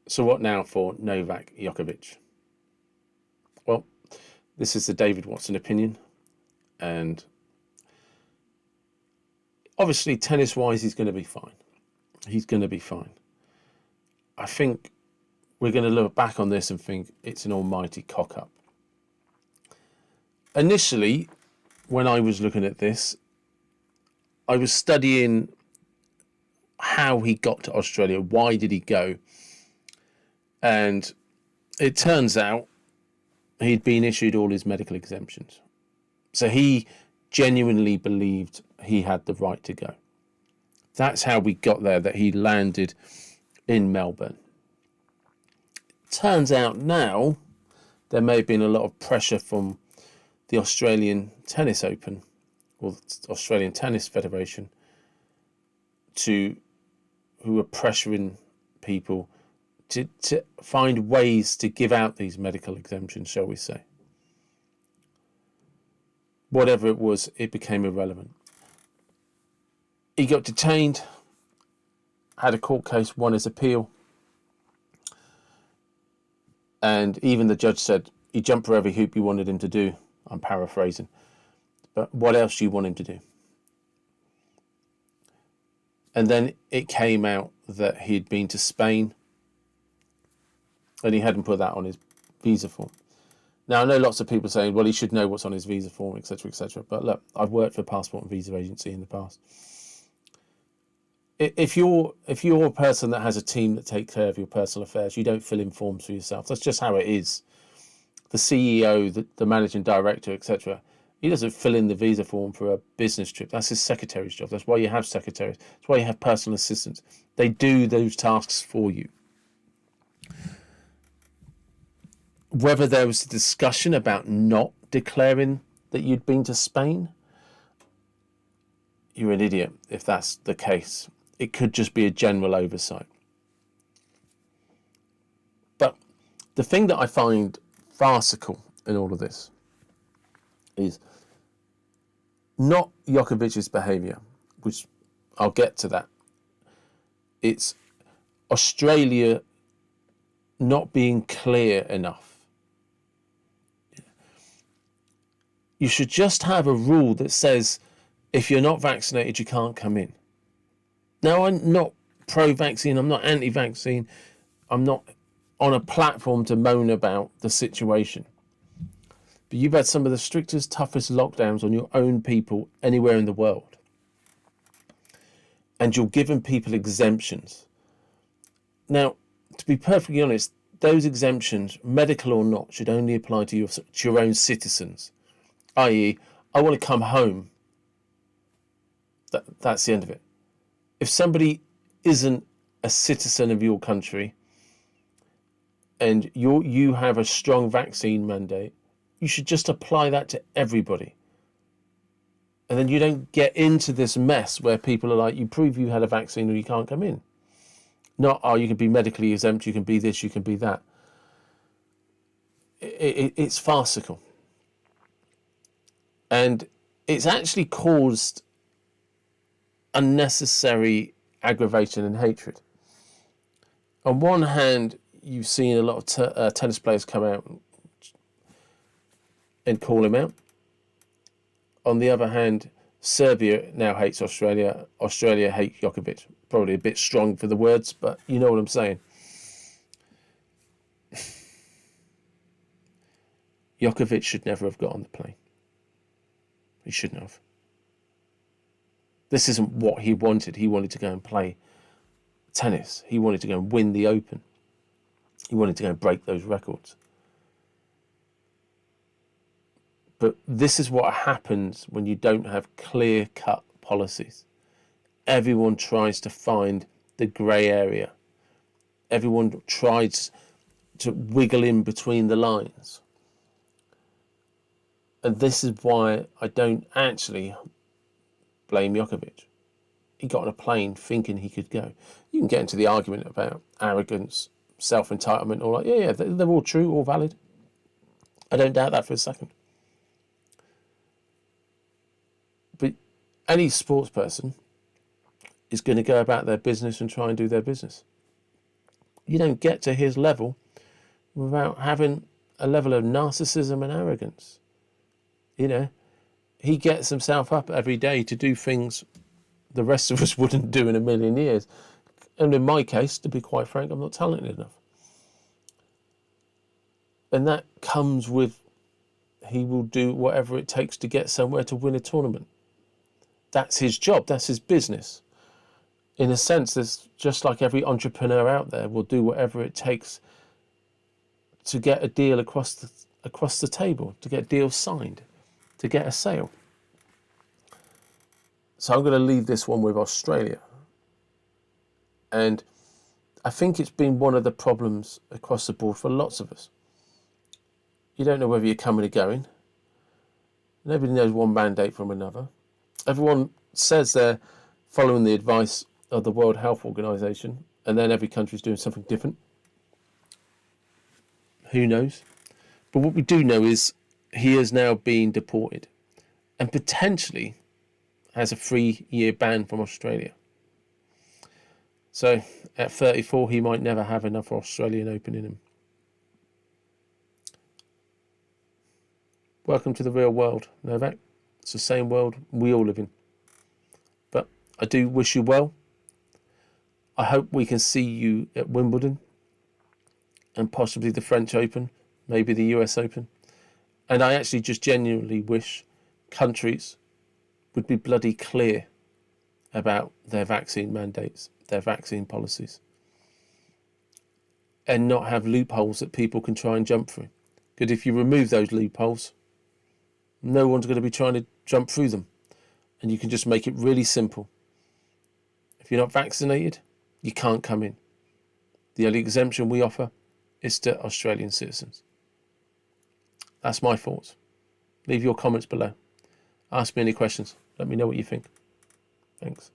So what now for Novak Djokovic? Well, this is the David Watson opinion, and obviously tennis-wise he's going to be fine. He's going to be fine. I think we're going to look back on this and think it's an almighty cock-up. Initially, when I was looking at this, I was studying how he got to Australia. Why did he go? And it turns out he'd been issued all his medical exemptions. So he genuinely believed he had the right to go. That's how we got there, that he landed in Melbourne. Turns out now there may have been a lot of pressure from the Australian Tennis Open or the Australian Tennis Federation who are pressuring people to find ways to give out these medical exemptions, shall we say. Whatever it was, it became irrelevant. He got detained, had a court case, won his appeal, and even the judge said he jumped for every hoop you wanted him to do. I'm paraphrasing. But what else do you want him to do? And then it came out that he'd been to Spain and he hadn't put that on his visa form. Now, I know lots of people saying, well, he should know what's on his visa form, etc., etc. But look, I've worked for a passport and visa agency in the past. If you're a person that has a team that take care of your personal affairs, you don't fill in forms for yourself. That's just how it is. The CEO, the managing director, etc., he doesn't fill in the visa form for a business trip. That's his secretary's job. That's why you have secretaries. That's why you have personal assistants. They do those tasks for you. Whether there was a discussion about not declaring that you'd been to Spain, you're an idiot if that's the case. It could just be a general oversight. But the thing that I find farcical in all of this is not Djokovic's behaviour, which I'll get to that. It's Australia not being clear enough. You should just have a rule that says if you're not vaccinated, you can't come in. Now, I'm not pro-vaccine, I'm not anti-vaccine, I'm not on a platform to moan about the situation. But you've had some of the strictest, toughest lockdowns on your own people anywhere in the world. And you're giving people exemptions. Now, to be perfectly honest, those exemptions, medical or not, should only apply to your own citizens. I.e., I want to come home. That's the end of it. If somebody isn't a citizen of your country and you have a strong vaccine mandate, you should just apply that to everybody. And then you don't get into this mess where people are like, you prove you had a vaccine or you can't come in. Not, oh, you can be medically exempt, you can be this, you can be that. It's farcical. And it's actually caused unnecessary aggravation and hatred. On one hand, you've seen a lot of tennis players come out and call him out. On the other hand, Serbia now hates Australia. Australia hates Djokovic. Probably a bit strong for the words, but you know what I'm saying. Djokovic should never have got on the plane. He shouldn't have. This isn't what he wanted. He wanted to go and play tennis. He wanted to go and win the Open. He wanted to go and break those records. But this is what happens when you don't have clear-cut policies. Everyone tries to find the grey area. Everyone tries to wiggle in between the lines. And this is why I don't actually blame Djokovic. He got on a plane thinking he could go. You can get into the argument about arrogance, self-entitlement, all that. Yeah, they're all true, all valid. I don't doubt that for a second. But any sports person is going to go about their business and try and do their business. you don't get to his level without having a level of narcissism and arrogance. You know, he gets himself up every day to do things the rest of us wouldn't do in a million years. And in my case, to be quite frank, I'm not talented enough. And that comes with, he will do whatever it takes to get somewhere to win a tournament. That's his job. That's his business. In a sense, there's just like every entrepreneur out there will do whatever it takes to get a deal across the table, to get deals signed, to get a sale. So I'm going to leave this one with Australia. And I think it's been one of the problems across the board for lots of us. You don't know whether you're coming or going. Nobody knows one mandate from another. Everyone says they're following the advice of the World Health Organization, and then every country's doing something different. Who knows? But what we do know is he has now been deported and potentially has a 3-year ban from Australia. So at 34, he might never have another Australian Open in him. Welcome to the real world, Novak. It's the same world we all live in. But I do wish you well. I hope we can see you at Wimbledon and possibly the French Open, maybe the US Open. And I actually just genuinely wish countries would be bloody clear about their vaccine mandates, their vaccine policies, and not have loopholes that people can try and jump through. Because if you remove those loopholes, no one's going to be trying to jump through them. And you can just make it really simple. If you're not vaccinated, you can't come in. The only exemption we offer is to Australian citizens. That's my thoughts. Leave your comments below. Ask me any questions. Let me know what you think. Thanks.